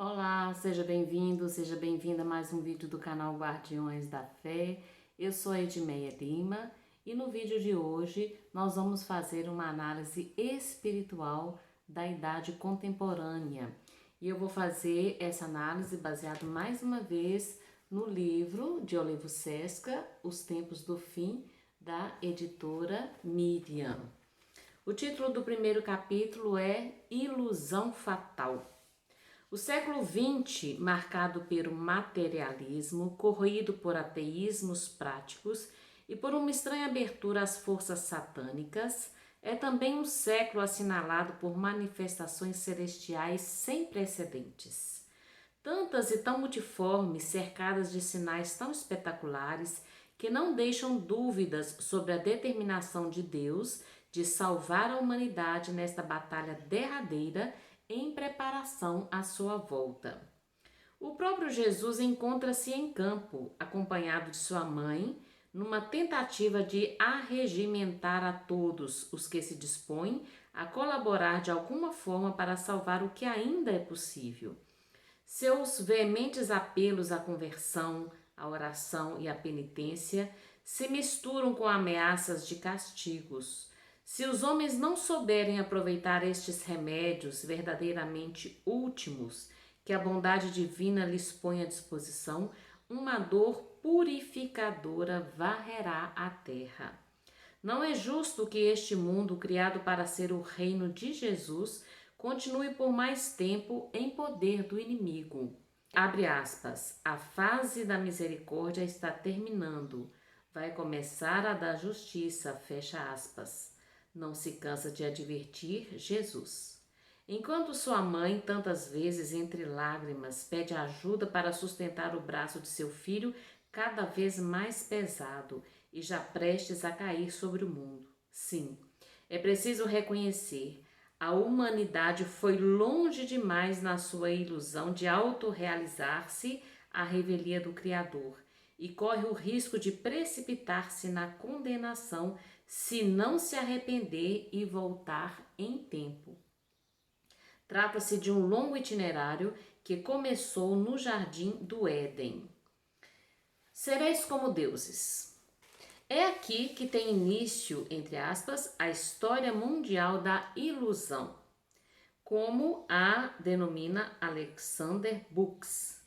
Olá, seja bem-vindo, seja bem-vinda a mais um vídeo do canal Guardiões da Fé. Eu sou a Edmeia Lima e no vídeo de hoje nós vamos fazer uma análise espiritual da Idade Contemporânea. E eu vou fazer essa análise baseado mais uma vez no livro de Olivo Sesca, Os Tempos do Fim, da editora Miriam. O título do primeiro capítulo é Ilusão Fatal. O século XX, marcado pelo materialismo, corroído por ateísmos práticos e por uma estranha abertura às forças satânicas, é também um século assinalado por manifestações celestiais sem precedentes. Tantas e tão multiformes, cercadas de sinais tão espetaculares, que não deixam dúvidas sobre a determinação de Deus de salvar a humanidade nesta batalha derradeira em preparação à sua volta. O próprio Jesus encontra-se em campo, acompanhado de sua mãe, numa tentativa de arregimentar a todos os que se dispõem a colaborar de alguma forma para salvar o que ainda é possível. Seus veementes apelos à conversão, à oração e à penitência se misturam com ameaças de castigos. Se os homens não souberem aproveitar estes remédios verdadeiramente últimos que a bondade divina lhes põe à disposição, uma dor purificadora varrerá a terra. Não é justo que este mundo, criado para ser o reino de Jesus, continue por mais tempo em poder do inimigo. Abre aspas, a fase da misericórdia está terminando, vai começar a da justiça, fecha aspas. Não se cansa de advertir Jesus. Enquanto sua mãe, tantas vezes entre lágrimas, pede ajuda para sustentar o braço de seu filho cada vez mais pesado e já prestes a cair sobre o mundo. Sim, é preciso reconhecer, a humanidade foi longe demais na sua ilusão de autorrealizar-se à revelia do Criador e corre o risco de precipitar-se na condenação se não se arrepender e voltar em tempo. Trata-se de um longo itinerário que começou no jardim do Éden. Sereis como deuses. É aqui que tem início, entre aspas, a história mundial da ilusão, como a denomina Alexander Brooks.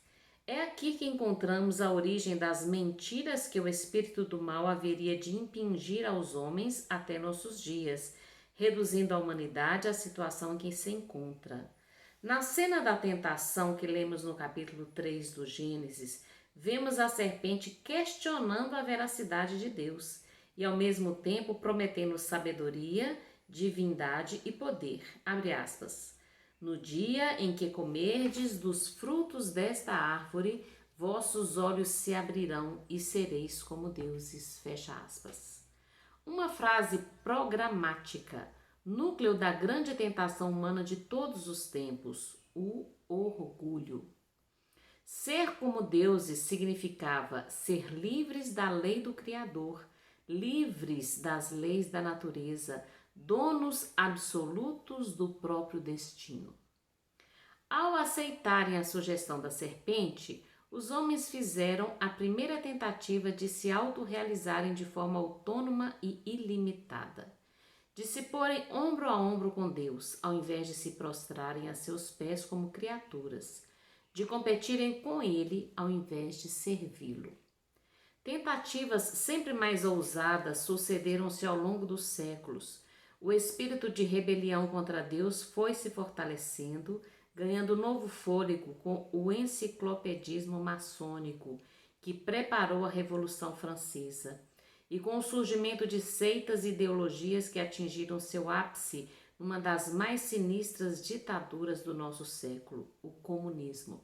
É aqui que encontramos a origem das mentiras que o espírito do mal haveria de impingir aos homens até nossos dias, reduzindo a humanidade à situação em que se encontra. Na cena da tentação que lemos no capítulo 3 do Gênesis, vemos a serpente questionando a veracidade de Deus e ao mesmo tempo prometendo sabedoria, divindade e poder. Abre aspas. No dia em que comerdes dos frutos desta árvore, vossos olhos se abrirão e sereis como deuses. Fecha aspas. Uma frase programática, núcleo da grande tentação humana de todos os tempos, o orgulho. Ser como deuses significava ser livres da lei do Criador, livres das leis da natureza, donos absolutos do próprio destino. Ao aceitarem a sugestão da serpente, os homens fizeram a primeira tentativa de se autorrealizarem de forma autônoma e ilimitada, de se porem ombro a ombro com Deus, ao invés de se prostrarem a seus pés como criaturas, de competirem com Ele, ao invés de servi-lo. Tentativas sempre mais ousadas sucederam-se ao longo dos séculos. O espírito de rebelião contra Deus foi se fortalecendo, ganhando novo fôlego com o enciclopedismo maçônico, que preparou a Revolução Francesa, e com o surgimento de seitas e ideologias que atingiram seu ápice numa das mais sinistras ditaduras do nosso século, o comunismo,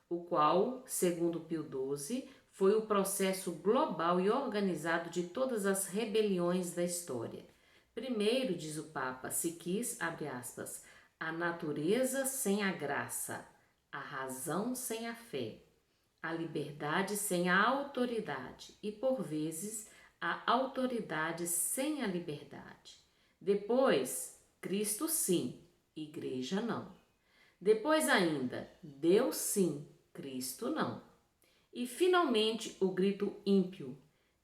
o qual, segundo Pio XII, foi o processo global e organizado de todas as rebeliões da história. Primeiro, diz o Papa, se quis, abre aspas, a natureza sem a graça, a razão sem a fé, a liberdade sem a autoridade e, por vezes, a autoridade sem a liberdade. Depois, Cristo sim, Igreja não. Depois ainda, Deus sim, Cristo não. E finalmente o grito ímpio,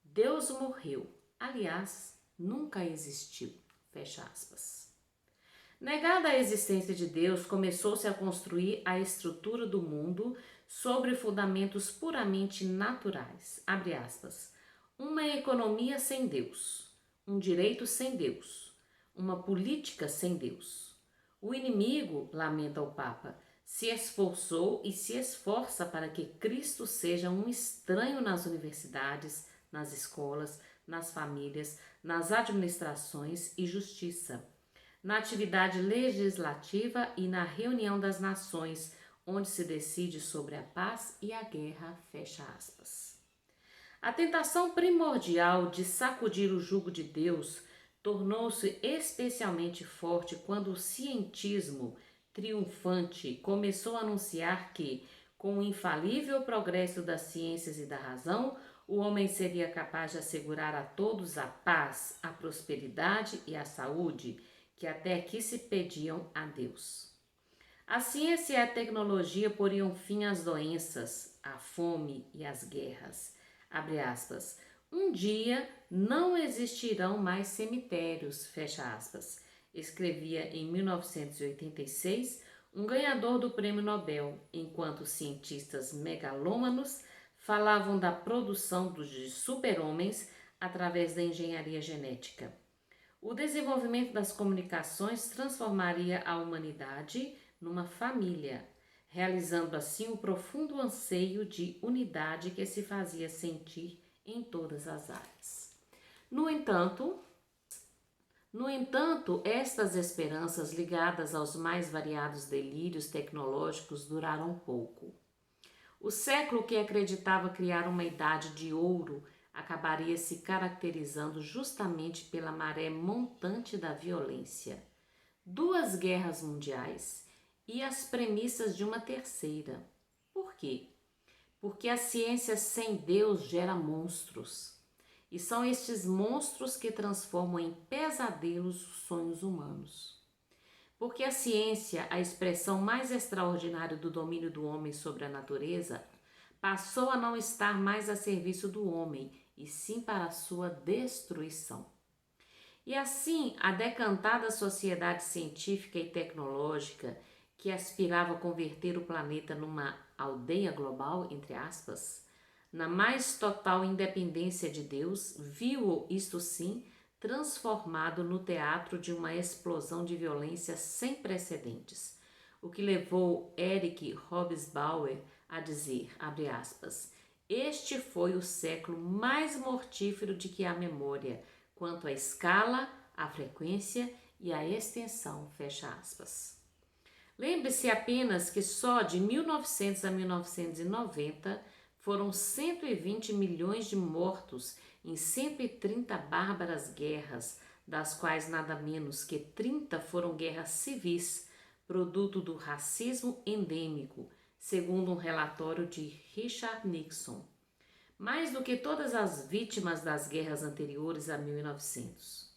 Deus morreu. Aliás, nunca existiu. Fecha aspas. Negada a existência de Deus, começou-se a construir a estrutura do mundo sobre fundamentos puramente naturais. Abre aspas. Uma economia sem Deus, um direito sem Deus, uma política sem Deus. O inimigo, lamenta o Papa, se esforçou e se esforça para que Cristo seja um estranho nas universidades, nas escolas, nas famílias, nas administrações e justiça, na atividade legislativa e na reunião das nações, onde se decide sobre a paz e a guerra, fecha aspas. A tentação primordial de sacudir o jugo de Deus tornou-se especialmente forte quando o cientismo triunfante começou a anunciar que, com o infalível progresso das ciências e da razão, o homem seria capaz de assegurar a todos a paz, a prosperidade e a saúde, que até aqui se pediam a Deus. A ciência e a tecnologia poriam fim às doenças, à fome e às guerras. Abre aspas. Um dia não existirão mais cemitérios, fecha aspas. Escrevia em 1986 um ganhador do Prêmio Nobel, enquanto cientistas megalômanos falavam da produção de super-homens através da engenharia genética. O desenvolvimento das comunicações transformaria a humanidade numa família, realizando assim o profundo anseio de unidade que se fazia sentir em todas as áreas. No entanto, estas esperanças ligadas aos mais variados delírios tecnológicos duraram pouco. O século que acreditava criar uma idade de ouro acabaria se caracterizando justamente pela maré montante da violência. 2 guerras mundiais e as premissas de uma terceira. Por quê? Porque a ciência sem Deus gera monstros. E são estes monstros que transformam em pesadelos os sonhos humanos. Porque a ciência, a expressão mais extraordinária do domínio do homem sobre a natureza, passou a não estar mais a serviço do homem, e sim para a sua destruição. E assim, a decantada sociedade científica e tecnológica, que aspirava a converter o planeta numa aldeia global, entre aspas, na mais total independência de Deus, viu-o, isto sim, transformado no teatro de uma explosão de violência sem precedentes, o que levou Eric Hobsbawm a dizer, abre aspas, este foi o século mais mortífero de que há memória, quanto à escala, à frequência e à extensão, fecha aspas. Lembre-se apenas que só de 1900 a 1990 foram 120 milhões de mortos em 130 bárbaras guerras, das quais nada menos que 30 foram guerras civis, produto do racismo endêmico, segundo um relatório de Richard Nixon. Mais do que todas as vítimas das guerras anteriores a 1900.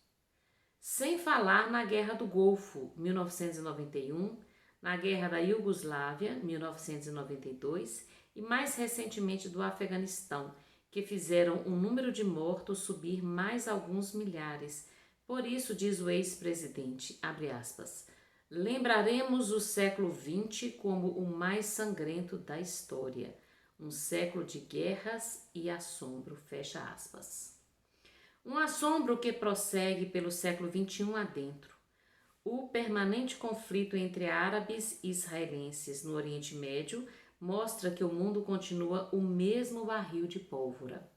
Sem falar na Guerra do Golfo, 1991, na Guerra da Iugoslávia, 1992, e mais recentemente do Afeganistão, que fizeram o número de mortos subir mais alguns milhares. Por isso, diz o ex-presidente, abre aspas, lembraremos o século XX como o mais sangrento da história, um século de guerras e assombro, fecha aspas. Um assombro que prossegue pelo século XXI adentro. O permanente conflito entre árabes e israelenses no Oriente Médio mostra que o mundo continua o mesmo barril de pólvora.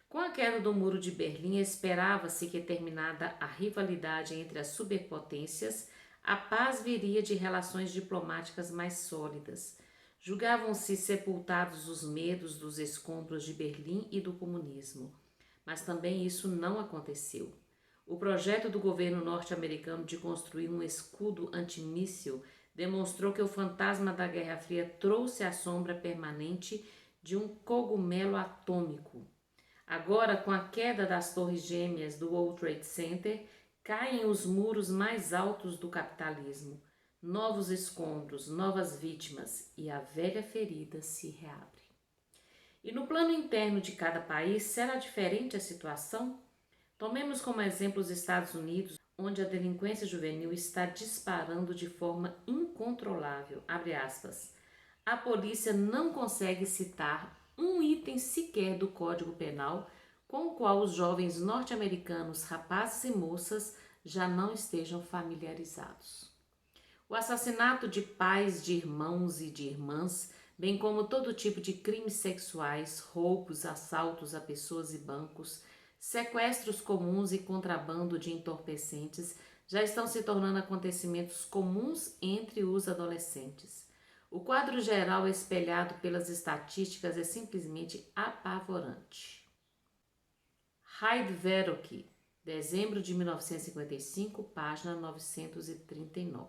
Com a queda do Muro de Berlim, esperava-se que, terminada a rivalidade entre as superpotências, a paz viria de relações diplomáticas mais sólidas. Julgavam-se sepultados os medos dos escombros de Berlim e do comunismo. Mas também isso não aconteceu. O projeto do governo norte-americano de construir um escudo antimíssil demonstrou que o fantasma da Guerra Fria trouxe a sombra permanente de um cogumelo atômico. Agora, com a queda das torres gêmeas do World Trade Center, caem os muros mais altos do capitalismo. Novos escombros, novas vítimas e a velha ferida se reabre. E no plano interno de cada país, será diferente a situação? Tomemos como exemplo os Estados Unidos, onde a delinquência juvenil está disparando de forma incontrolável. Abre aspas. A polícia não consegue citar um item sequer do Código Penal com o qual os jovens norte-americanos, rapazes e moças, já não estejam familiarizados. O assassinato de pais, de irmãos e de irmãs, bem como todo tipo de crimes sexuais, roubos, assaltos a pessoas e bancos, sequestros comuns e contrabando de entorpecentes já estão se tornando acontecimentos comuns entre os adolescentes. O quadro geral espelhado pelas estatísticas é simplesmente apavorante. Hyde Veroki, dezembro de 1955, página 939.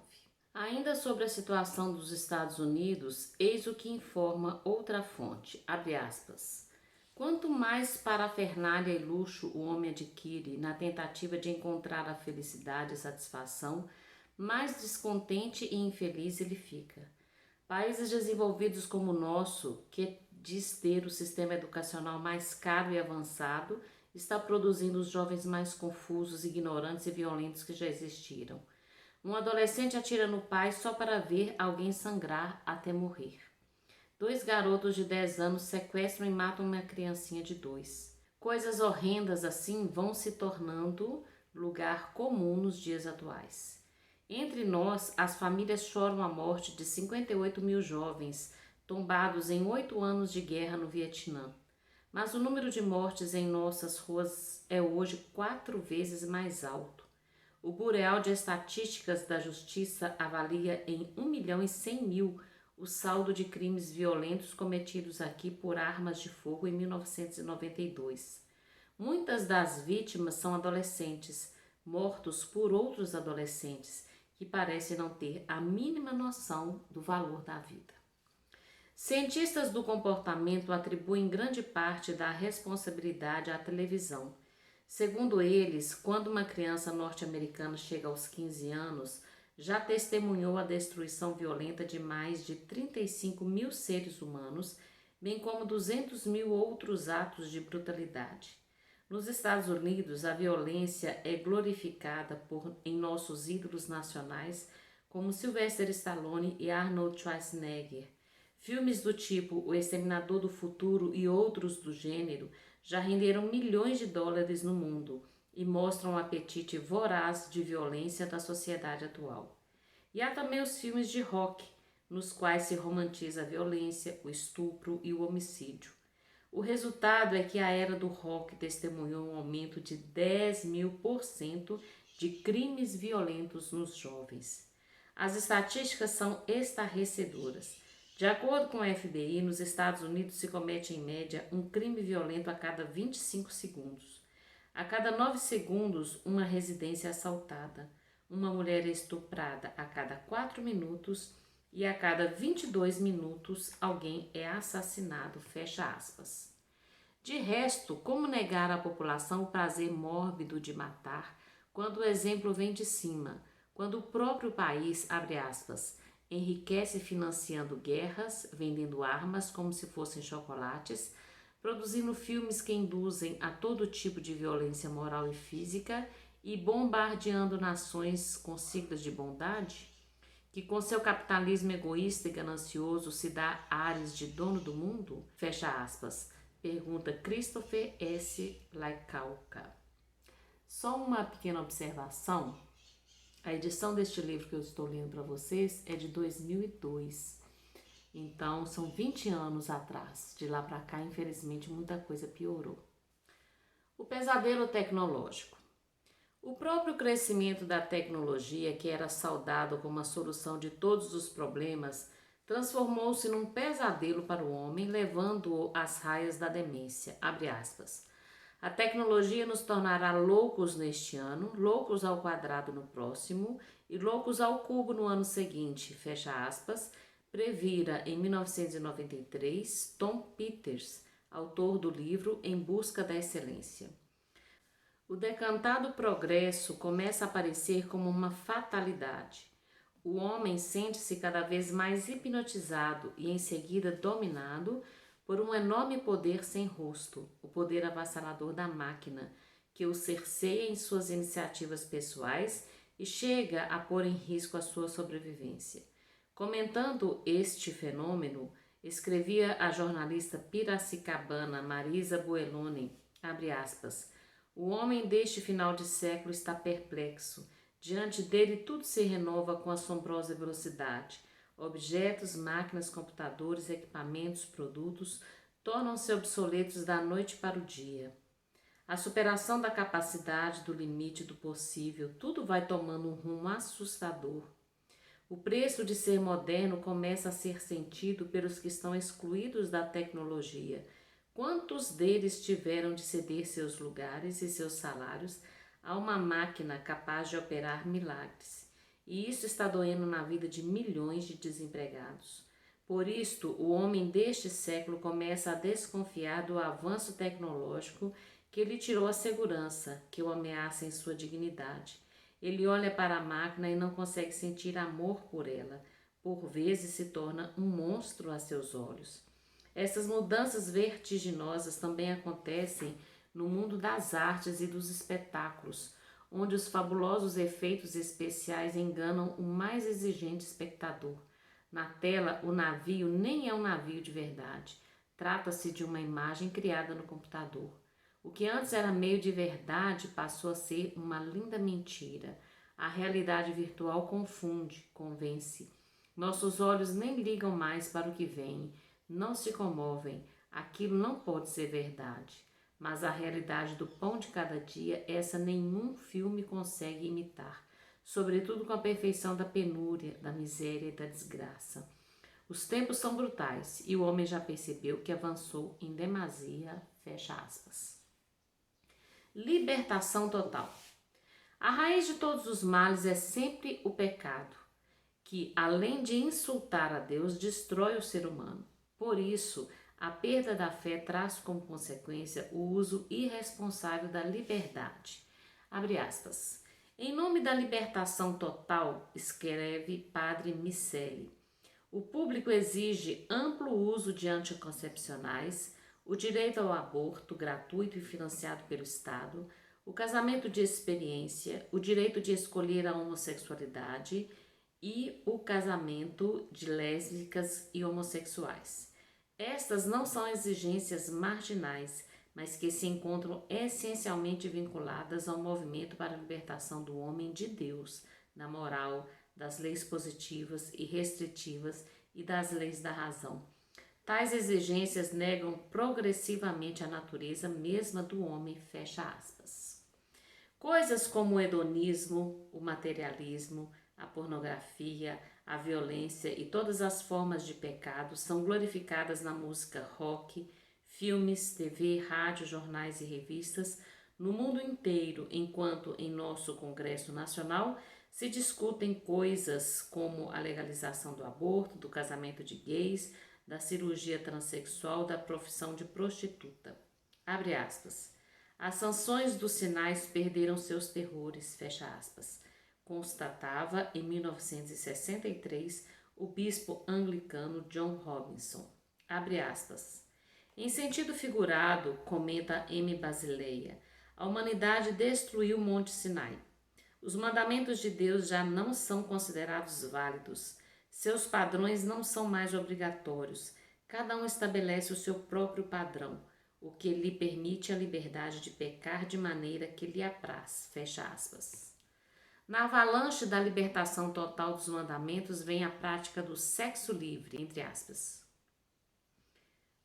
Ainda sobre a situação dos Estados Unidos, eis o que informa outra fonte, abre aspas. Quanto mais parafernália e luxo o homem adquire na tentativa de encontrar a felicidade e satisfação, mais descontente e infeliz ele fica. Países desenvolvidos como o nosso, que diz ter o sistema educacional mais caro e avançado, está produzindo os jovens mais confusos, ignorantes e violentos que já existiram. Um adolescente atira no pai só para ver alguém sangrar até morrer. 2 garotos de 10 anos sequestram e matam uma criancinha de 2. Coisas horrendas assim vão se tornando lugar comum nos dias atuais. Entre nós, as famílias choram a morte de 58 mil jovens tombados em 8 anos de guerra no Vietnã. Mas o número de mortes em nossas ruas é hoje 4 vezes mais alto. O Bureau de Estatísticas da Justiça avalia em 1.100.000 o saldo de crimes violentos cometidos aqui por armas de fogo em 1992. Muitas das vítimas são adolescentes, mortos por outros adolescentes, que parecem não ter a mínima noção do valor da vida. Cientistas do comportamento atribuem grande parte da responsabilidade à televisão. Segundo eles, quando uma criança norte-americana chega aos 15 anos, já testemunhou a destruição violenta de mais de 35 mil seres humanos, bem como 200 mil outros atos de brutalidade. Nos Estados Unidos, a violência é glorificada em nossos ídolos nacionais, como Sylvester Stallone e Arnold Schwarzenegger. Filmes do tipo O Exterminador do Futuro e outros do gênero já renderam milhões de dólares no mundo e mostram o apetite voraz de violência da sociedade atual. E há também os filmes de rock, nos quais se romantiza a violência, o estupro e o homicídio. O resultado é que a era do rock testemunhou um aumento de 10.000% de crimes violentos nos jovens. As estatísticas são estarrecedoras. De acordo com o FBI, nos Estados Unidos se comete em média um crime violento a cada 25 segundos. A cada 9 segundos, uma residência é assaltada. Uma mulher é estuprada a cada 4 minutos e a cada 22 minutos alguém é assassinado, fecha aspas. De resto, como negar à população o prazer mórbido de matar quando o exemplo vem de cima, quando o próprio país, abre aspas, enriquece financiando guerras, vendendo armas como se fossem chocolates, produzindo filmes que induzem a todo tipo de violência moral e física e bombardeando nações com siglas de bondade, que com seu capitalismo egoísta e ganancioso se dá ares de dono do mundo? Fecha aspas. Pergunta Christopher S. Laicauca. Só uma pequena observação. A edição deste livro que eu estou lendo para vocês é de 2002. Então, são 20 anos atrás. De lá para cá, infelizmente, muita coisa piorou. O pesadelo tecnológico. O próprio crescimento da tecnologia, que era saudado como a solução de todos os problemas, transformou-se num pesadelo para o homem, levando-o às raias da demência. Abre aspas. A tecnologia nos tornará loucos neste ano, loucos ao quadrado no próximo e loucos ao cubo no ano seguinte, fecha aspas, previra em 1993 Tom Peters, autor do livro Em Busca da Excelência. O decantado progresso começa a aparecer como uma fatalidade. O homem sente-se cada vez mais hipnotizado e em seguida dominado por um enorme poder sem rosto, o poder avassalador da máquina, que o cerceia em suas iniciativas pessoais e chega a pôr em risco a sua sobrevivência. Comentando este fenômeno, escrevia a jornalista piracicabana Marisa Buelloni, abre aspas, o homem deste final de século está perplexo. Diante dele tudo se renova com assombrosa velocidade. Objetos, máquinas, computadores, equipamentos, produtos tornam-se obsoletos da noite para o dia. A superação da capacidade, do limite, do possível, tudo vai tomando um rumo assustador. O preço de ser moderno começa a ser sentido pelos que estão excluídos da tecnologia. Quantos deles tiveram de ceder seus lugares e seus salários a uma máquina capaz de operar milagres? E isso está doendo na vida de milhões de desempregados. Por isto, o homem deste século começa a desconfiar do avanço tecnológico que lhe tirou a segurança, que o ameaça em sua dignidade. Ele olha para a máquina e não consegue sentir amor por ela. Por vezes se torna um monstro a seus olhos. Essas mudanças vertiginosas também acontecem no mundo das artes e dos espetáculos, onde os fabulosos efeitos especiais enganam o mais exigente espectador. Na tela, o navio nem é um navio de verdade. Trata-se de uma imagem criada no computador. O que antes era meio de verdade passou a ser uma linda mentira. A realidade virtual confunde, convence. Nossos olhos nem ligam mais para o que vem, não se comovem. Aquilo não pode ser verdade. Mas a realidade do pão de cada dia, essa nenhum filme consegue imitar, sobretudo com a perfeição da penúria, da miséria e da desgraça. Os tempos são brutais e o homem já percebeu que avançou em demasia, fecha aspas. Libertação total. A raiz de todos os males é sempre o pecado, que, além de insultar a Deus, destrói o ser humano. Por isso, a perda da fé traz como consequência o uso irresponsável da liberdade. Abre aspas. Em nome da libertação total, escreve Padre Miceli, o público exige amplo uso de anticoncepcionais, o direito ao aborto gratuito e financiado pelo Estado, o casamento de experiência, o direito de escolher a homossexualidade e o casamento de lésbicas e homossexuais. Estas não são exigências marginais, mas que se encontram essencialmente vinculadas ao movimento para a libertação do homem de Deus, da moral, das leis positivas e restritivas e das leis da razão. Tais exigências negam progressivamente a natureza mesma do homem, fecha aspas. Coisas como o hedonismo, o materialismo, a pornografia, a violência e todas as formas de pecado são glorificadas na música rock, filmes, TV, rádio, jornais e revistas no mundo inteiro, enquanto em nosso Congresso Nacional se discutem coisas como a legalização do aborto, do casamento de gays, da cirurgia transexual, da profissão de prostituta. Abre aspas. As sanções dos sinais perderam seus terrores, fecha aspas. Constatava em 1963 o bispo anglicano John Robinson. Abre aspas. Em sentido figurado, comenta M. Basileia, a humanidade destruiu o Monte Sinai. Os mandamentos de Deus já não são considerados válidos. Seus padrões não são mais obrigatórios. Cada um estabelece o seu próprio padrão, o que lhe permite a liberdade de pecar de maneira que lhe apraz. Fecha aspas. Na avalanche da libertação total dos mandamentos vem a prática do sexo livre, entre aspas.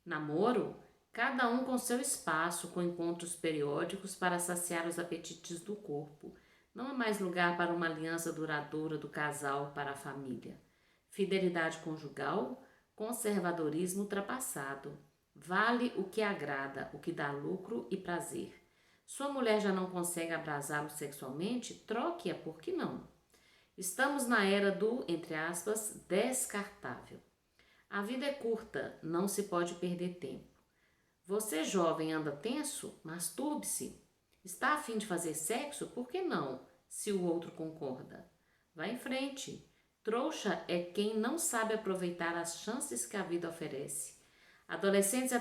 Namoro? Cada um com seu espaço, com encontros periódicos para saciar os apetites do corpo. Não há mais lugar para uma aliança duradoura do casal para a família. Fidelidade conjugal, conservadorismo ultrapassado. Vale o que agrada, o que dá lucro e prazer. Sua mulher já não consegue abrasá-lo sexualmente? Troque-a, por que não? Estamos na era do, entre aspas, descartável. A vida é curta, não se pode perder tempo. Você, jovem, anda tenso? Masturbe-se. Está a fim de fazer sexo? Por que não, se o outro concorda? Vá em frente. Trouxa é quem não sabe aproveitar as chances que a vida oferece. Adolescentes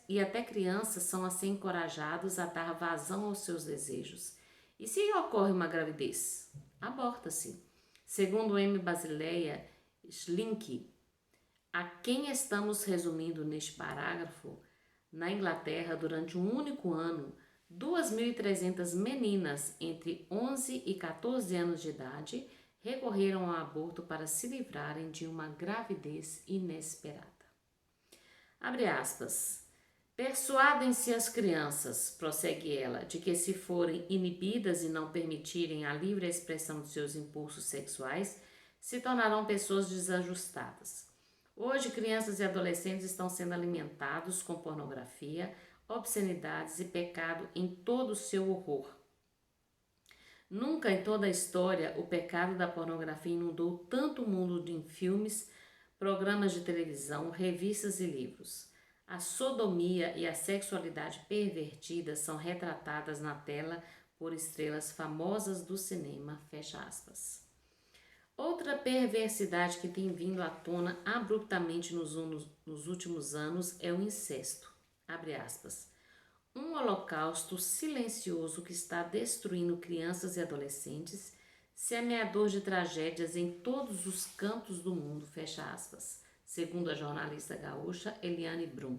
e até crianças são assim encorajados a dar vazão aos seus desejos. E se ocorre uma gravidez? Aborta-se. Segundo M. Basileia Slink, a quem estamos resumindo neste parágrafo, na Inglaterra, durante um único ano, 2.300 meninas entre 11 e 14 anos de idade recorreram ao aborto para se livrarem de uma gravidez inesperada. Abre aspas. Persuadem-se as crianças, prossegue ela, de que se forem inibidas e não permitirem a livre expressão de seus impulsos sexuais, se tornarão pessoas desajustadas. Hoje, crianças e adolescentes estão sendo alimentados com pornografia, obscenidades e pecado em todo o seu horror. Nunca em toda a história o pecado da pornografia inundou tanto o mundo em filmes, programas de televisão, revistas e livros. A sodomia e a sexualidade pervertida são retratadas na tela por estrelas famosas do cinema, fecha aspas. Outra perversidade que tem vindo à tona abruptamente nos últimos anos é o incesto, abre aspas. Um holocausto silencioso que está destruindo crianças e adolescentes, semeador de tragédias em todos os cantos do mundo, fecha aspas, segundo a jornalista gaúcha Eliane Brum.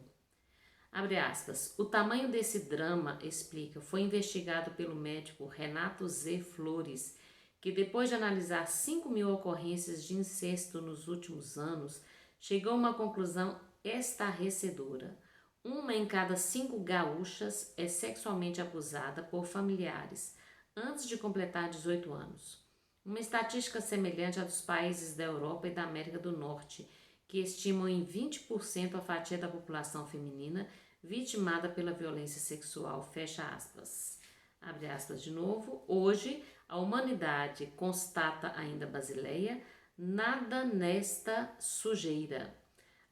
Abre aspas, o tamanho desse drama, explica, foi investigado pelo médico Renato Z. Flores, que depois de analisar 5.000 ocorrências de incesto nos últimos anos, chegou a uma conclusão estarrecedora. 1 em cada 5 gaúchas é sexualmente abusada por familiares antes de completar 18 anos. Uma estatística semelhante à dos países da Europa e da América do Norte, que estimam em 20% a fatia da população feminina vitimada pela violência sexual, fecha aspas. Abre aspas de novo. Hoje, a humanidade, constata ainda Basileia, nada nesta sujeira.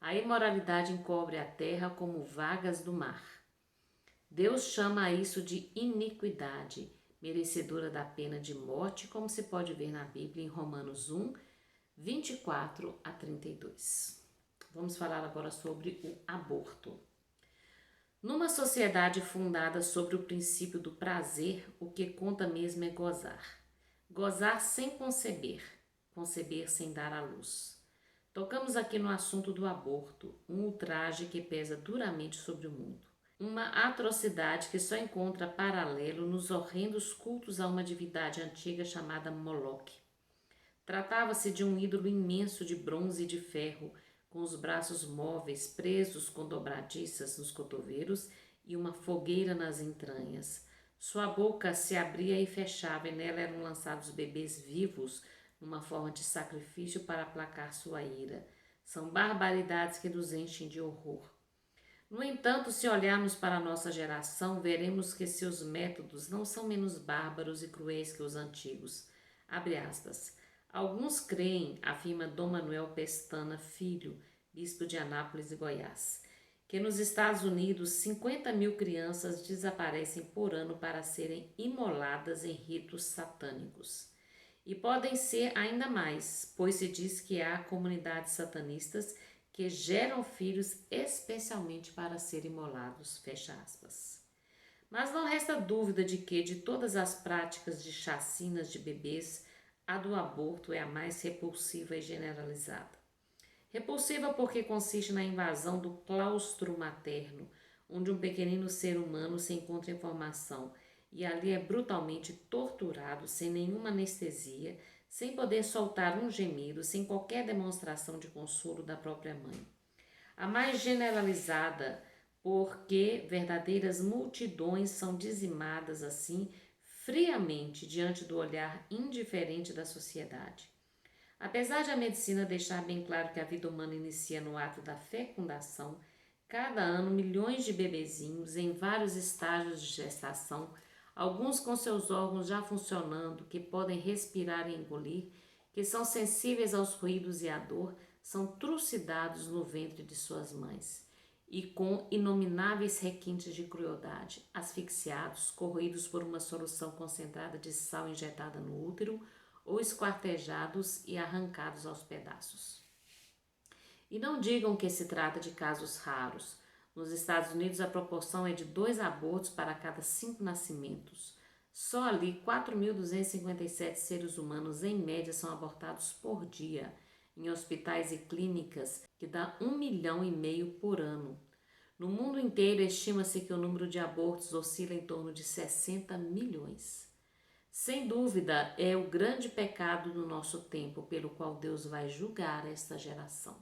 A imoralidade encobre a terra como vagas do mar. Deus chama isso de iniquidade, merecedora da pena de morte, como se pode ver na Bíblia em Romanos 1, 24 a 32. Vamos falar agora sobre o aborto. Numa sociedade fundada sobre o princípio do prazer, o que conta mesmo é gozar. Gozar sem conceber, conceber sem dar à luz. Tocamos aqui no assunto do aborto, um ultraje que pesa duramente sobre o mundo. Uma atrocidade que só encontra paralelo nos horrendos cultos a uma divindade antiga chamada Moloque. Tratava-se de um ídolo imenso de bronze e de ferro, com os braços móveis presos com dobradiças nos cotovelos e uma fogueira nas entranhas. Sua boca se abria e fechava, e nela eram lançados bebês vivos, numa forma de sacrifício para aplacar sua ira. São barbaridades que nos enchem de horror. No entanto, se olharmos para a nossa geração, veremos que seus métodos não são menos bárbaros e cruéis que os antigos. Abre aspas. Alguns creem, afirma Dom Manuel Pestana Filho, bispo de Anápolis e Goiás, que nos Estados Unidos 50.000 crianças desaparecem por ano para serem imoladas em ritos satânicos. E podem ser ainda mais, pois se diz que há comunidades satanistas que geram filhos especialmente para serem imolados, fecha aspas. Mas não resta dúvida de que, de todas as práticas de chacinas de bebês, a do aborto é a mais repulsiva e generalizada. Repulsiva porque consiste na invasão do claustro materno, onde um pequenino ser humano se encontra em formação e ali é brutalmente torturado sem nenhuma anestesia, sem poder soltar um gemido, sem qualquer demonstração de consolo da própria mãe. A mais generalizada porque verdadeiras multidões são dizimadas assim friamente diante do olhar indiferente da sociedade. Apesar de a medicina deixar bem claro que a vida humana inicia no ato da fecundação, cada ano milhões de bebezinhos em vários estágios de gestação, alguns com seus órgãos já funcionando, que podem respirar e engolir, que são sensíveis aos ruídos e à dor, são trucidados no ventre de suas mães e com inomináveis requintes de crueldade, asfixiados, corroídos por uma solução concentrada de sal injetada no útero ou esquartejados e arrancados aos pedaços. E não digam que se trata de casos raros. Nos Estados Unidos, a proporção é de 2 abortos para cada 5 nascimentos. Só ali, 4.257 seres humanos, em média, são abortados por dia, em hospitais e clínicas, que dá 1,5 milhão por ano. No mundo inteiro, estima-se que o número de abortos oscila em torno de 60 milhões. Sem dúvida, é o grande pecado do nosso tempo, pelo qual Deus vai julgar esta geração.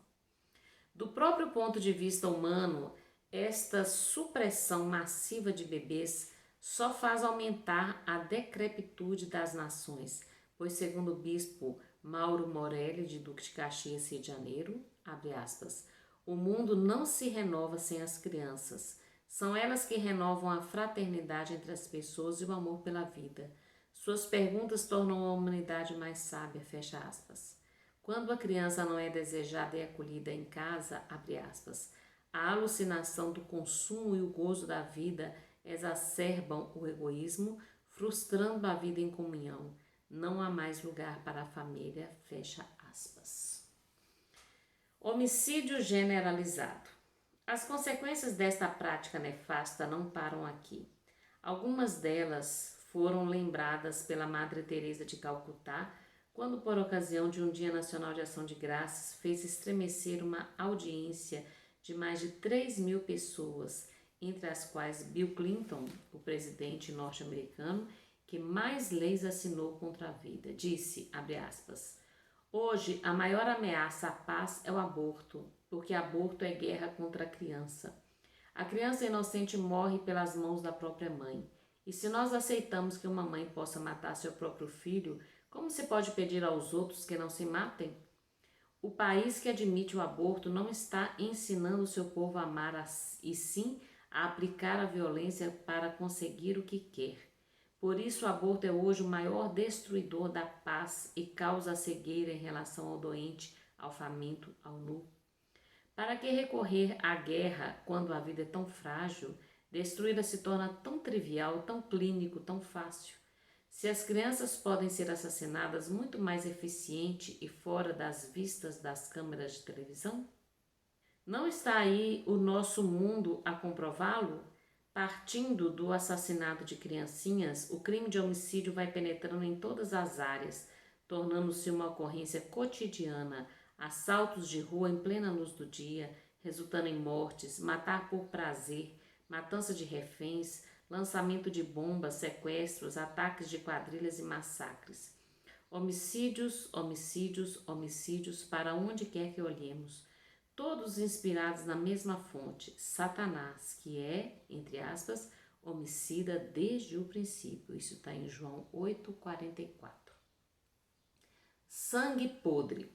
Do próprio ponto de vista humano, esta supressão massiva de bebês só faz aumentar a decrepitude das nações, pois segundo o bispo Mauro Morelli, de Duque de Caxias, Rio de Janeiro, abre aspas, o mundo não se renova sem as crianças. São elas que renovam a fraternidade entre as pessoas e o amor pela vida. Suas perguntas tornam a humanidade mais sábia, fecha aspas. Quando a criança não é desejada e acolhida em casa, abre aspas, a alucinação do consumo e o gozo da vida exacerbam o egoísmo, frustrando a vida em comunhão. Não há mais lugar para a família, fecha aspas. Homicídio generalizado. As consequências desta prática nefasta não param aqui. Algumas delas foram lembradas pela Madre Teresa de Calcutá, quando, por ocasião de um Dia Nacional de Ação de Graças, fez estremecer uma audiência de mais de 3.000 pessoas, entre as quais Bill Clinton, o presidente norte-americano, que mais leis assinou contra a vida, disse, abre aspas, hoje a maior ameaça à paz é o aborto, porque aborto é guerra contra a criança. A criança inocente morre pelas mãos da própria mãe. E se nós aceitamos que uma mãe possa matar seu próprio filho, como se pode pedir aos outros que não se matem? O país que admite o aborto não está ensinando seu povo a amar e sim a aplicar a violência para conseguir o que quer. Por isso, o aborto é hoje o maior destruidor da paz e causa a cegueira em relação ao doente, ao faminto, ao nu. Para que recorrer à guerra quando a vida é tão frágil? Destruí-la se torna tão trivial, tão clínico, tão fácil. Se as crianças podem ser assassinadas muito mais eficiente e fora das vistas das câmeras de televisão? Não está aí o nosso mundo a comprová-lo? Partindo do assassinato de criancinhas, o crime de homicídio vai penetrando em todas as áreas, tornando-se uma ocorrência cotidiana, assaltos de rua em plena luz do dia, resultando em mortes, matar por prazer, matança de reféns, lançamento de bombas, sequestros, ataques de quadrilhas e massacres. Homicídios, homicídios, homicídios para onde quer que olhemos. Todos inspirados na mesma fonte, Satanás, que é, entre aspas, homicida desde o princípio. Isso está em João 8,44. Sangue podre.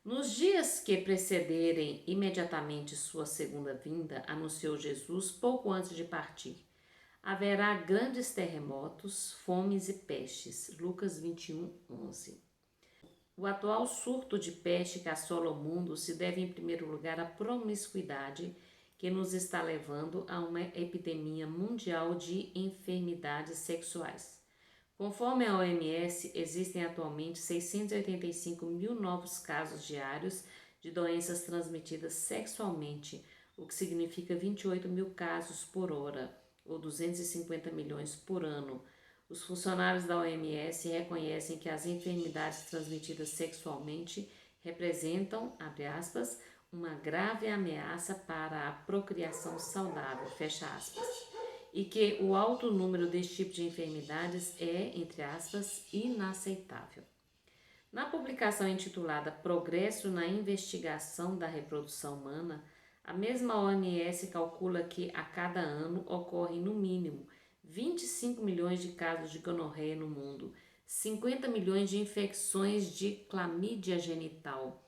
Nos dias que precederem imediatamente sua segunda vinda, anunciou Jesus pouco antes de partir, haverá grandes terremotos, fomes e pestes. Lucas 21:11. O atual surto de peste que assola o mundo se deve em primeiro lugar à promiscuidade que nos está levando a uma epidemia mundial de enfermidades sexuais. Conforme a OMS, existem atualmente 685 mil novos casos diários de doenças transmitidas sexualmente, o que significa 28 mil casos por hora, ou 250 milhões por ano. Os funcionários da OMS reconhecem que as enfermidades transmitidas sexualmente representam, abre aspas, uma grave ameaça para a procriação saudável, fecha aspas, e que o alto número deste tipo de enfermidades é, entre aspas, inaceitável. Na publicação intitulada Progresso na Investigação da Reprodução Humana, a mesma OMS calcula que a cada ano ocorrem no mínimo 25 milhões de casos de gonorreia no mundo, 50 milhões de infecções de clamídia genital,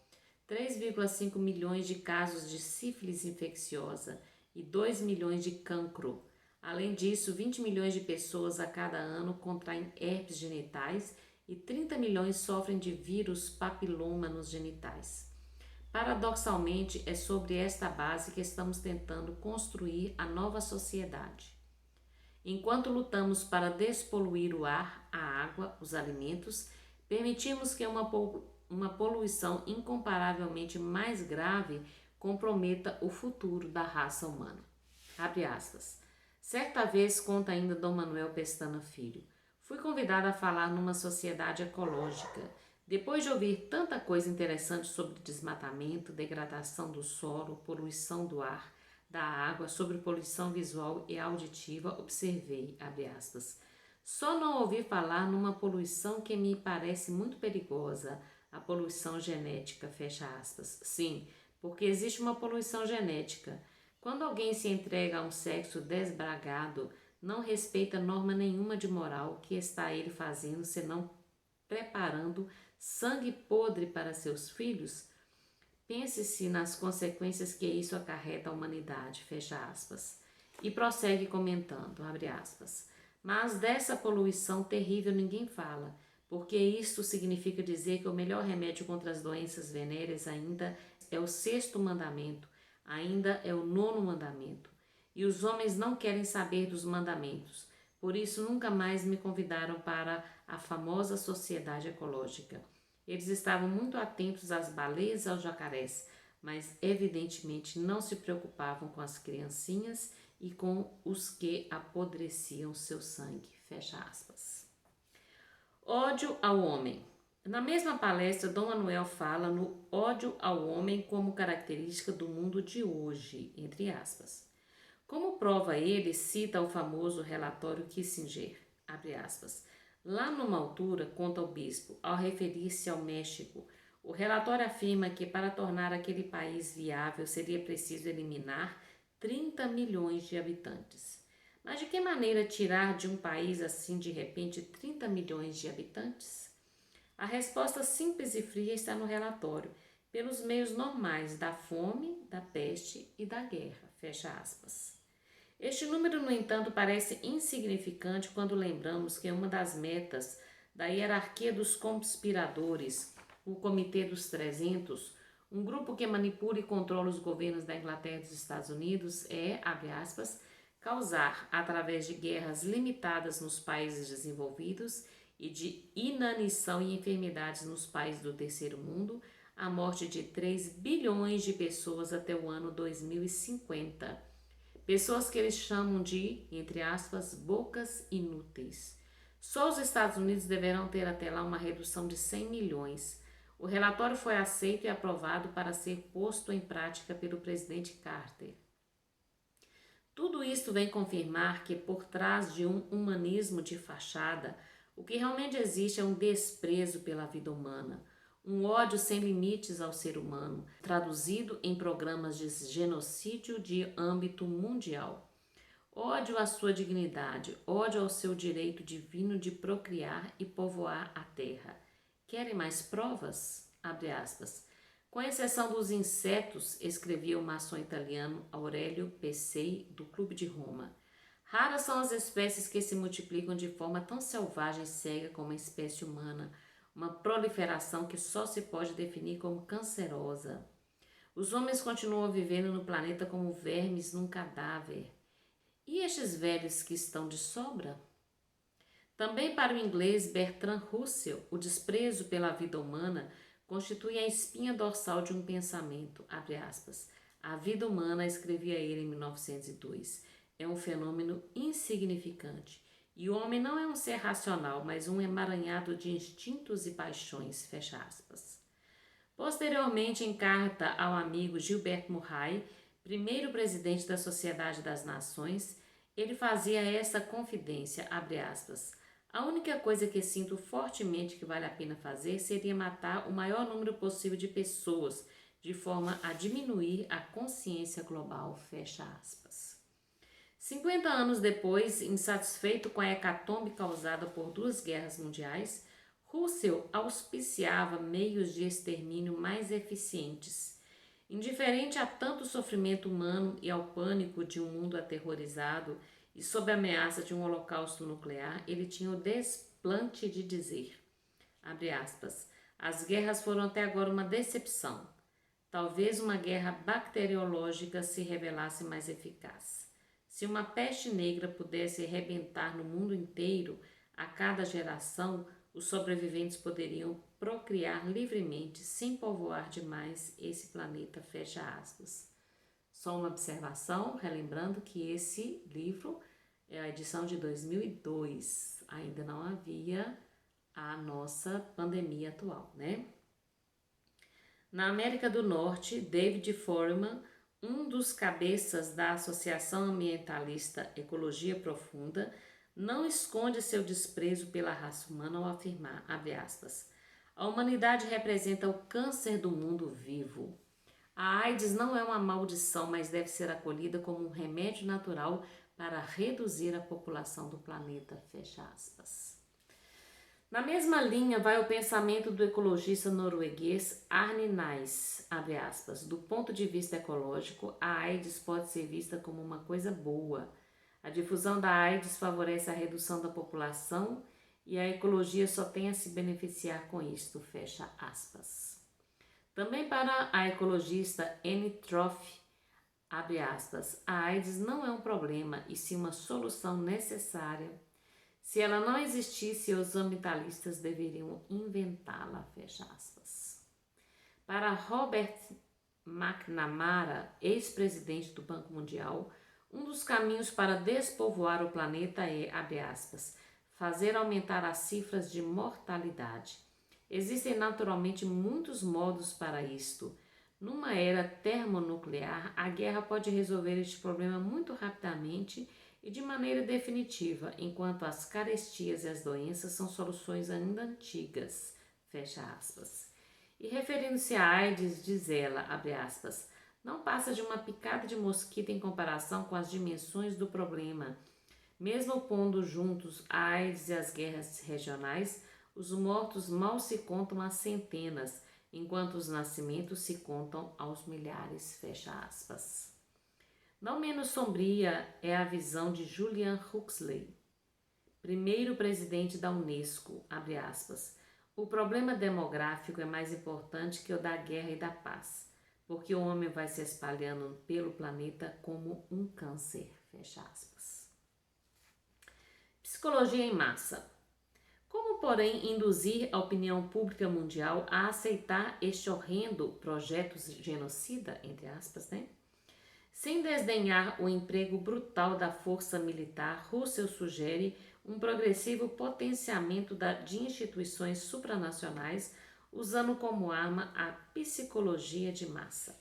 3,5 milhões de casos de sífilis infecciosa e 2 milhões de cancro. Além disso, 20 milhões de pessoas a cada ano contraem herpes genitais e 30 milhões sofrem de vírus papiloma nos genitais. Paradoxalmente, é sobre esta base que estamos tentando construir a nova sociedade. Enquanto lutamos para despoluir o ar, a água, os alimentos, Permitimos que uma poluição incomparavelmente mais grave comprometa o futuro da raça humana. Abre aspas. Certa vez, conta ainda Dom Manuel Pestana Filho, fui convidada a falar numa sociedade ecológica. Depois de ouvir tanta coisa interessante sobre desmatamento, degradação do solo, poluição do ar, da água, sobre poluição visual e auditiva, observei, abre aspas, só não ouvi falar numa poluição que me parece muito perigosa, a poluição genética, fecha aspas. Sim, porque existe uma poluição genética. Quando alguém se entrega a um sexo desbragado, não respeita norma nenhuma de moral, o que está ele fazendo senão preparando sangue podre para seus filhos? Pense-se nas consequências que isso acarreta à humanidade, fecha aspas. E prossegue comentando, abre aspas. Mas dessa poluição terrível ninguém fala, porque isto significa dizer que o melhor remédio contra as doenças venéreas ainda é o sexto mandamento, ainda é o nono mandamento. E os homens não querem saber dos mandamentos, por isso nunca mais me convidaram para a famosa sociedade ecológica. Eles estavam muito atentos às baleias e aos jacarés, mas evidentemente não se preocupavam com as criancinhas e com os que apodreciam seu sangue. Fecha aspas. Ódio ao homem. Na mesma palestra, Dom Manuel fala no ódio ao homem como característica do mundo de hoje, entre aspas. Como prova ele, cita o famoso relatório Kissinger, abre aspas. Lá numa altura, conta o bispo, ao referir-se ao México, o relatório afirma que para tornar aquele país viável seria preciso eliminar 30 milhões de habitantes. Mas de que maneira tirar de um país assim de repente 30 milhões de habitantes? A resposta simples e fria está no relatório, pelos meios normais da fome, da peste e da guerra, fecha aspas. Este número, no entanto, parece insignificante quando lembramos que uma das metas da hierarquia dos conspiradores, o Comitê dos 300, um grupo que manipula e controla os governos da Inglaterra e dos Estados Unidos, é, abre aspas, causar, através de guerras limitadas nos países desenvolvidos e de inanição e enfermidades nos países do terceiro mundo, a morte de 3 bilhões de pessoas até o ano 2050. Pessoas que eles chamam de, entre aspas, bocas inúteis. Só os Estados Unidos deverão ter até lá uma redução de 100 milhões. O relatório foi aceito e aprovado para ser posto em prática pelo presidente Carter. Tudo isto vem confirmar que por trás de um humanismo de fachada, o que realmente existe é um desprezo pela vida humana, um ódio sem limites ao ser humano, traduzido em programas de genocídio de âmbito mundial. Ódio à sua dignidade, ódio ao seu direito divino de procriar e povoar a terra. Querem mais provas? Abre aspas. Com exceção dos insetos, escrevia o maçom italiano Aurelio Pesei, do Clube de Roma. Raras são as espécies que se multiplicam de forma tão selvagem e cega como a espécie humana, uma proliferação que só se pode definir como cancerosa. Os homens continuam vivendo no planeta como vermes num cadáver. E estes velhos que estão de sobra? Também para o inglês Bertrand Russell, o desprezo pela vida humana constitui a espinha dorsal de um pensamento, abre aspas. A vida humana, escrevia ele em 1902, é um fenômeno insignificante. E o homem não é um ser racional, mas um emaranhado de instintos e paixões, fecha aspas. Posteriormente, em carta ao amigo Gilbert Murray, primeiro presidente da Sociedade das Nações, ele fazia essa confidência, abre aspas. A única coisa que sinto fortemente que vale a pena fazer seria matar o maior número possível de pessoas, de forma a diminuir a consciência global, fecha aspas. 50 anos depois, insatisfeito com a hecatombe causada por 2 guerras mundiais, Russell auspiciava meios de extermínio mais eficientes. Indiferente a tanto sofrimento humano e ao pânico de um mundo aterrorizado e sob a ameaça de um holocausto nuclear, ele tinha o desplante de dizer, abre aspas, as guerras foram até agora uma decepção. Talvez uma guerra bacteriológica se revelasse mais eficaz. Se uma peste negra pudesse arrebentar no mundo inteiro, a cada geração, os sobreviventes poderiam procriar livremente sem povoar demais esse planeta, fecha aspas. Só uma observação, relembrando que esse livro é a edição de 2002, ainda não havia a nossa pandemia atual, né? Na América do Norte, David Foreman, um dos cabeças da Associação Ambientalista Ecologia Profunda, não esconde seu desprezo pela raça humana ao afirmar, abre aspas, a humanidade representa o câncer do mundo vivo. A AIDS não é uma maldição, mas deve ser acolhida como um remédio natural para reduzir a população do planeta, fecha aspas. Na mesma linha vai o pensamento do ecologista norueguês Arne Naess, abre aspas, do ponto de vista ecológico, a AIDS pode ser vista como uma coisa boa. A difusão da AIDS favorece a redução da população e a ecologia só tem a se beneficiar com isto, fecha aspas. Também para a ecologista Anne Troth, abre aspas, a AIDS não é um problema e sim uma solução necessária. Se ela não existisse, os ambientalistas deveriam inventá-la, fecha aspas. Para Robert McNamara, ex-presidente do Banco Mundial, um dos caminhos para despovoar o planeta é, abre aspas, fazer aumentar as cifras de mortalidade. Existem naturalmente muitos modos para isto. Numa era termonuclear, a guerra pode resolver este problema muito rapidamente e de maneira definitiva, enquanto as carestias e as doenças são soluções ainda antigas, fecha aspas. E referindo-se à AIDS, diz ela, abre aspas, não passa de uma picada de mosquito em comparação com as dimensões do problema. Mesmo pondo juntos a AIDS e as guerras regionais, os mortos mal se contam a centenas, enquanto os nascimentos se contam aos milhares, fecha aspas. Não menos sombria é a visão de Julian Huxley, primeiro presidente da Unesco, abre aspas. O problema demográfico é mais importante que o da guerra e da paz, porque o homem vai se espalhando pelo planeta como um câncer, fecha aspas. Psicologia em massa. Como, porém, induzir a opinião pública mundial a aceitar este horrendo projeto genocida, entre aspas, né? Sem desdenhar o emprego brutal da força militar, Russell sugere um progressivo potenciamento de instituições supranacionais, usando como arma a psicologia de massa.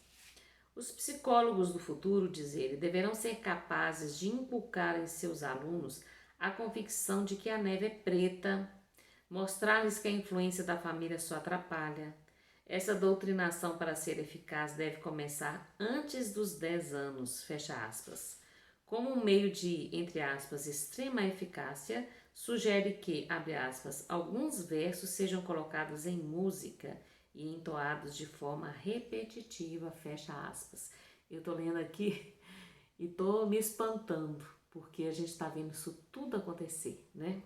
Os psicólogos do futuro, diz ele, deverão ser capazes de inculcar em seus alunos a convicção de que a neve é preta, mostrar-lhes que a influência da família só atrapalha. Essa doutrinação, para ser eficaz, deve começar antes dos 10 anos, fecha aspas. Como um meio de, entre aspas, extrema eficácia, sugere que, abre aspas, alguns versos sejam colocados em música e entoados de forma repetitiva, fecha aspas. Eu tô lendo aqui e tô me espantando, porque a gente tá vendo isso tudo acontecer, né?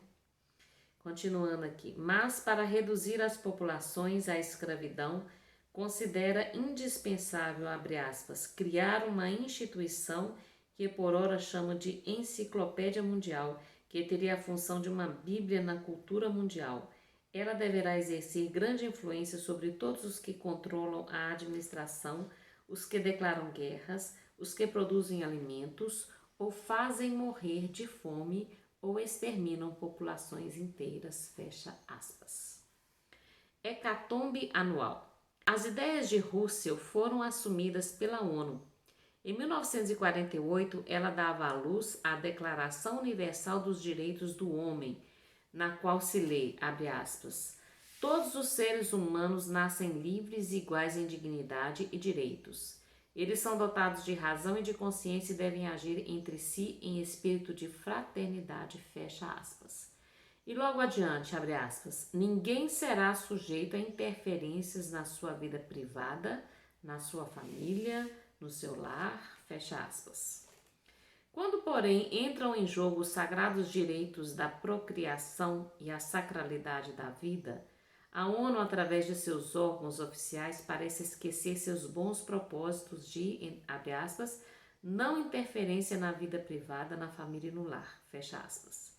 Continuando aqui, mas para reduzir as populações à escravidão, considera indispensável, abre aspas, criar uma instituição que por ora chama de Enciclopédia Mundial, que teria a função de uma bíblia na cultura mundial. Ela deverá exercer grande influência sobre todos os que controlam a administração, os que declaram guerras, os que produzem alimentos ou fazem morrer de fome ou exterminam populações inteiras, fecha aspas. Hecatombe anual. As ideias de Russell foram assumidas pela ONU. Em 1948, ela dava à luz a Declaração Universal dos Direitos do Homem, na qual se lê, abre aspas, todos os seres humanos nascem livres e iguais em dignidade e direitos. Eles são dotados de razão e de consciência e devem agir entre si em espírito de fraternidade, fecha aspas. E logo adiante, abre aspas, ninguém será sujeito a interferências na sua vida privada, na sua família, no seu lar, fecha aspas. Quando, porém, entram em jogo os sagrados direitos da procriação e a sacralidade da vida, a ONU, através de seus órgãos oficiais, parece esquecer seus bons propósitos de, abre aspas, não interferência na vida privada, na família e no lar, fecha aspas.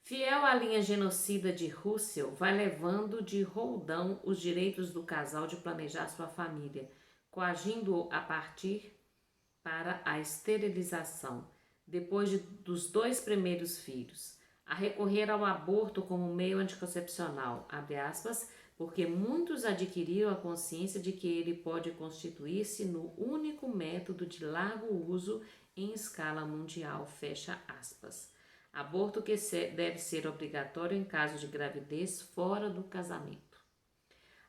Fiel à linha genocida de Russell, vai levando de roldão os direitos do casal de planejar sua família, coagindo-o a partir para a esterilização, dos 2 primeiros filhos, a recorrer ao aborto como meio anticoncepcional, abre aspas, porque muitos adquiriram a consciência de que ele pode constituir-se no único método de largo uso em escala mundial, fecha aspas. Aborto que deve ser obrigatório em caso de gravidez fora do casamento.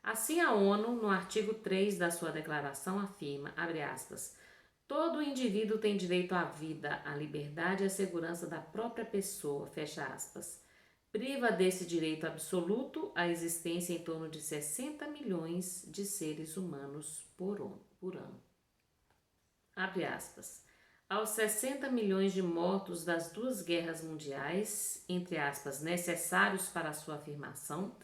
Assim, a ONU, no artigo 3 da sua declaração, afirma, abre aspas, todo indivíduo tem direito à vida, à liberdade e à segurança da própria pessoa, fecha aspas. Priva desse direito absoluto a existência em torno de 60 milhões de seres humanos por ano. Abre aspas. Aos 60 milhões de mortos das 2 guerras mundiais, entre aspas, necessários para a sua afirmação,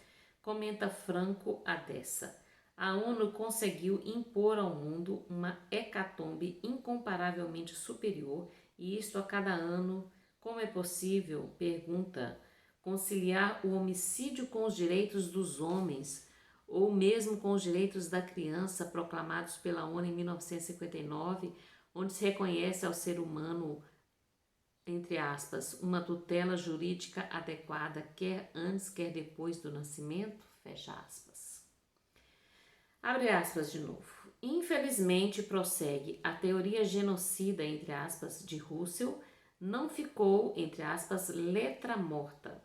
comenta Franco Adessa. A ONU conseguiu impor ao mundo uma hecatombe incomparavelmente superior, e isto a cada ano. Como é possível, pergunta, conciliar o homicídio com os direitos dos homens, ou mesmo com os direitos da criança proclamados pela ONU em 1959, onde se reconhece ao ser humano, entre aspas, uma tutela jurídica adequada, quer antes, quer depois do nascimento, fecha aspas. Abre aspas de novo. Infelizmente, prossegue, a teoria genocida, entre aspas, de Russell não ficou, entre aspas, letra morta.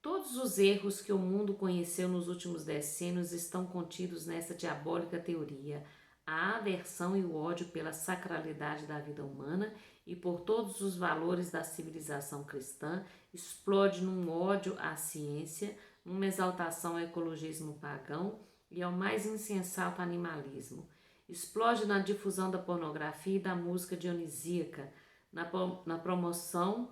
Todos os erros que o mundo conheceu nos últimos decênios estão contidos nessa diabólica teoria. A aversão e o ódio pela sacralidade da vida humana e por todos os valores da civilização cristã explode num ódio à ciência, numa exaltação ao ecologismo pagão e ao mais insensato animalismo. Explode na difusão da pornografia e da música dionisíaca, na promoção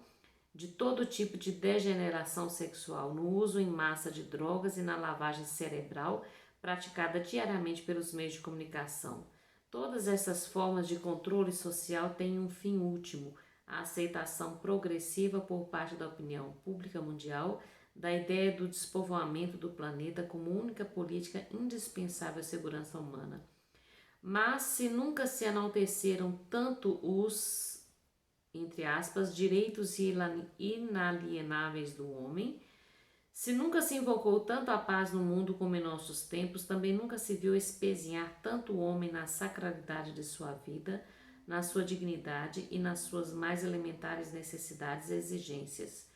de todo tipo de degeneração sexual, no uso em massa de drogas e na lavagem cerebral praticada diariamente pelos meios de comunicação. Todas essas formas de controle social têm um fim último, a aceitação progressiva por parte da opinião pública mundial da ideia do despovoamento do planeta como única política indispensável à segurança humana. Mas se nunca se enalteceram tanto os, entre aspas, direitos inalienáveis do homem, se nunca se invocou tanto a paz no mundo como em nossos tempos, também nunca se viu espezinhar tanto o homem na sacralidade de sua vida, na sua dignidade e nas suas mais elementares necessidades e exigências.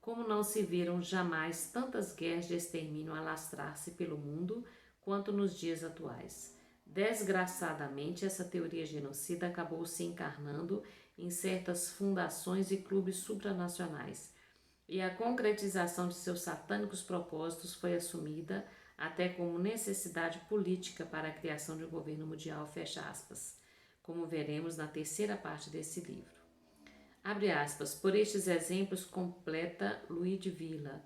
Como não se viram jamais tantas guerras de extermínio alastrar-se pelo mundo quanto nos dias atuais. Desgraçadamente, essa teoria genocida acabou se encarnando em certas fundações e clubes supranacionais, e a concretização de seus satânicos propósitos foi assumida até como necessidade política para a criação de um governo mundial, fecha aspas, como veremos na terceira parte desse livro. Abre aspas, por estes exemplos completa Luiz de Villa,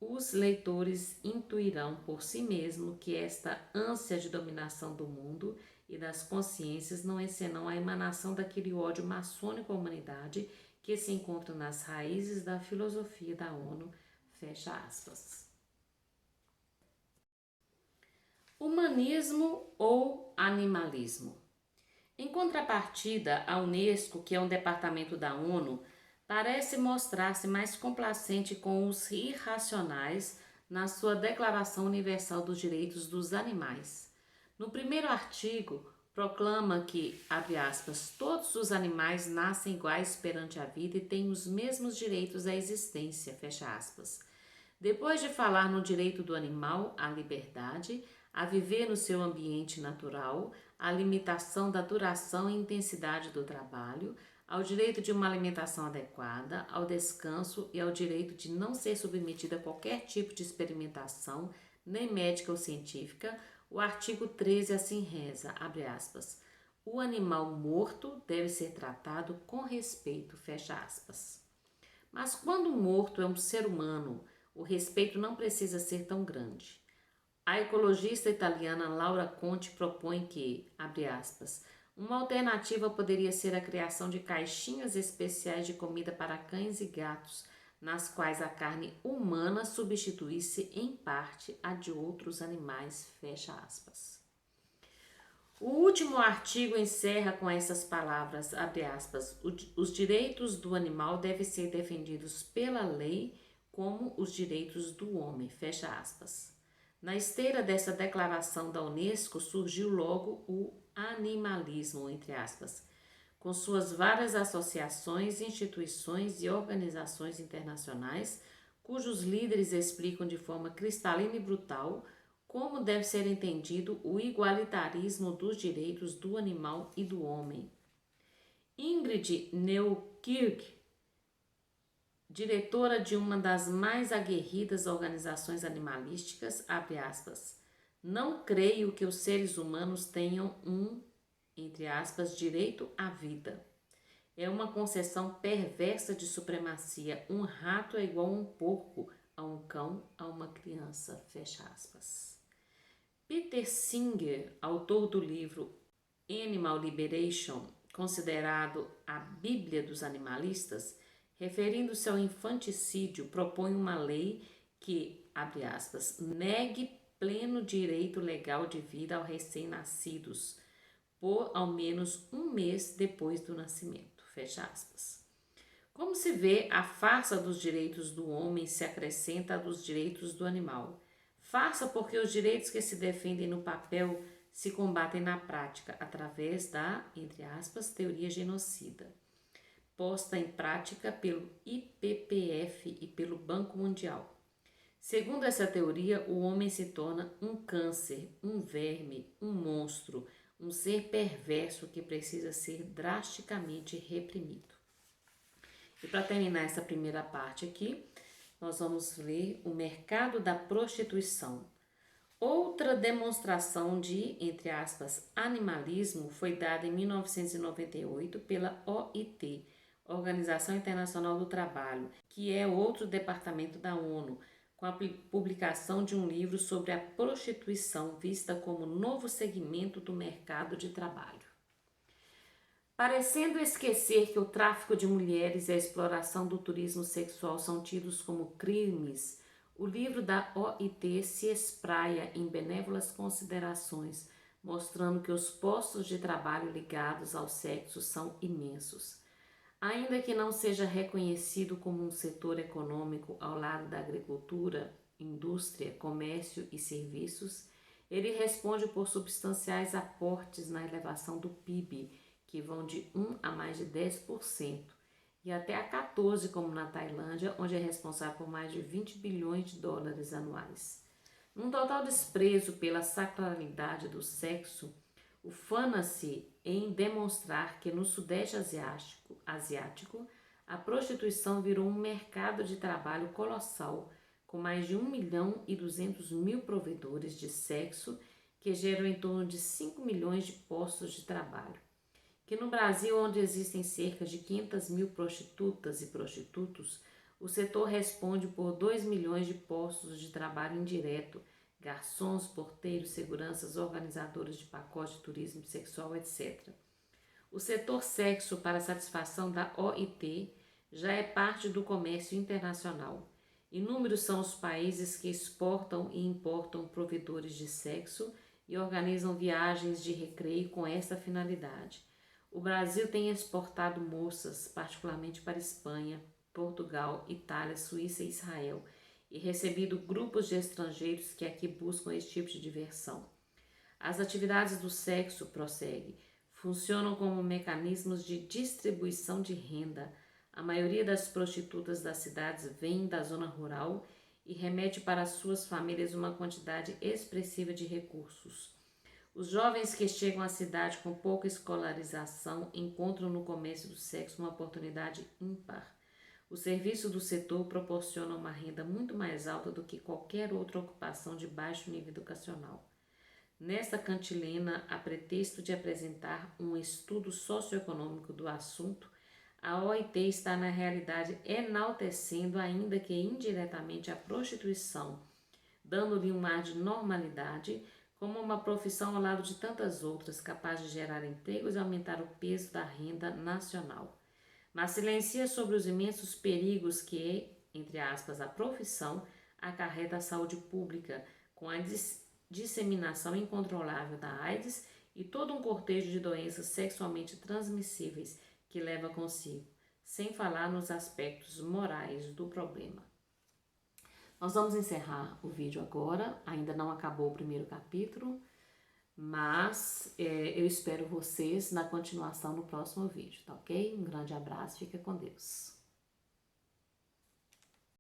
os leitores intuirão por si mesmo que esta ânsia de dominação do mundo e das consciências não é senão a emanação daquele ódio maçônico à humanidade que se encontra nas raízes da filosofia da ONU, fecha aspas. Humanismo ou animalismo? Em contrapartida, a Unesco, que é um departamento da ONU, parece mostrar-se mais complacente com os irracionais na sua Declaração Universal dos Direitos dos Animais. No primeiro artigo, proclama que, abre aspas, todos os animais nascem iguais perante a vida e têm os mesmos direitos à existência, fecha aspas. Depois de falar no direito do animal à liberdade, a viver no seu ambiente natural, à limitação da duração e intensidade do trabalho, ao direito de uma alimentação adequada, ao descanso e ao direito de não ser submetido a qualquer tipo de experimentação, nem médica ou científica, o artigo 13 assim reza, abre aspas, o animal morto deve ser tratado com respeito, fecha aspas. Mas quando o morto é um ser humano, o respeito não precisa ser tão grande. A ecologista italiana Laura Conte propõe que, abre aspas, uma alternativa poderia ser a criação de caixinhas especiais de comida para cães e gatos nas quais a carne humana substituísse em parte a de outros animais, fecha aspas. O último artigo encerra com essas palavras, abre aspas, os direitos do animal devem ser defendidos pela lei como os direitos do homem, fecha aspas. Na esteira dessa declaração da Unesco surgiu logo o animalismo, entre aspas, com suas várias associações, instituições e organizações internacionais, cujos líderes explicam de forma cristalina e brutal como deve ser entendido o igualitarismo dos direitos do animal e do homem. Ingrid Neukirch, diretora de uma das mais aguerridas organizações animalísticas, abre aspas, não creio que os seres humanos tenham entre aspas, direito à vida. É uma concepção perversa de supremacia. Um rato é igual a um porco, a um cão, a uma criança, fecha aspas. Peter Singer, autor do livro Animal Liberation, considerado a Bíblia dos animalistas, referindo-se ao infanticídio, propõe uma lei que, abre aspas, negue pleno direito legal de vida aos recém-nascidos, por ao menos um mês depois do nascimento, fecha aspas. Como se vê, a farsa dos direitos do homem se acrescenta à dos direitos do animal. Farsa porque os direitos que se defendem no papel se combatem na prática através da, entre aspas, teoria genocida, posta em prática pelo IPPF e pelo Banco Mundial. Segundo essa teoria, o homem se torna um câncer, um verme, um monstro, um ser perverso que precisa ser drasticamente reprimido. E para terminar essa primeira parte aqui, nós vamos ler o mercado da prostituição. Outra demonstração de, entre aspas, animalismo foi dada em 1998 pela OIT, Organização Internacional do Trabalho, que é outro departamento da ONU, com a publicação de um livro sobre a prostituição vista como novo segmento do mercado de trabalho. Parecendo esquecer que o tráfico de mulheres e a exploração do turismo sexual são tidos como crimes, o livro da OIT se espraia em benévolas considerações, mostrando que os postos de trabalho ligados ao sexo são imensos. Ainda que não seja reconhecido como um setor econômico ao lado da agricultura, indústria, comércio e serviços, ele responde por substanciais aportes na elevação do PIB, que vão de 1 a mais de 10%, e até a 14%, como na Tailândia, onde é responsável por mais de 20 bilhões de dólares anuais. Num total desprezo pela sacralidade do sexo, ufana-se em demonstrar que no Sudeste Asiático a prostituição virou um mercado de trabalho colossal, com mais de 1.200.000 provedores de sexo que geram em torno de 5 milhões de postos de trabalho. Que no Brasil, onde existem cerca de 500.000 prostitutas e prostitutos, o setor responde por 2 milhões de postos de trabalho indireto, garçons, porteiros, seguranças, organizadores de pacote de turismo sexual, etc. O setor sexo, para satisfação da OIT, já é parte do comércio internacional. Inúmeros são os países que exportam e importam provedores de sexo e organizam viagens de recreio com essa finalidade. O Brasil tem exportado moças, particularmente para Espanha, Portugal, Itália, Suíça e Israel, e recebido grupos de estrangeiros que aqui buscam esse tipo de diversão. As atividades do sexo, prossegue, funcionam como mecanismos de distribuição de renda. A maioria das prostitutas das cidades vem da zona rural e remete para suas famílias uma quantidade expressiva de recursos. Os jovens que chegam à cidade com pouca escolarização encontram no comércio do sexo uma oportunidade ímpar. O serviço do setor proporciona uma renda muito mais alta do que qualquer outra ocupação de baixo nível educacional. Nesta cantilena, a pretexto de apresentar um estudo socioeconômico do assunto, a OIT está na realidade enaltecendo, ainda que indiretamente, a prostituição, dando-lhe um ar de normalidade, como uma profissão ao lado de tantas outras, capaz de gerar empregos e aumentar o peso da renda nacional. Mas silencia sobre os imensos perigos que entre aspas, a profissão, acarreta a saúde pública com a disseminação incontrolável da AIDS e todo um cortejo de doenças sexualmente transmissíveis que leva consigo, sem falar nos aspectos morais do problema. Nós vamos encerrar o vídeo agora, ainda não acabou o primeiro capítulo, mas eu espero vocês na continuação no próximo vídeo, tá ok? Um grande abraço, fica com Deus.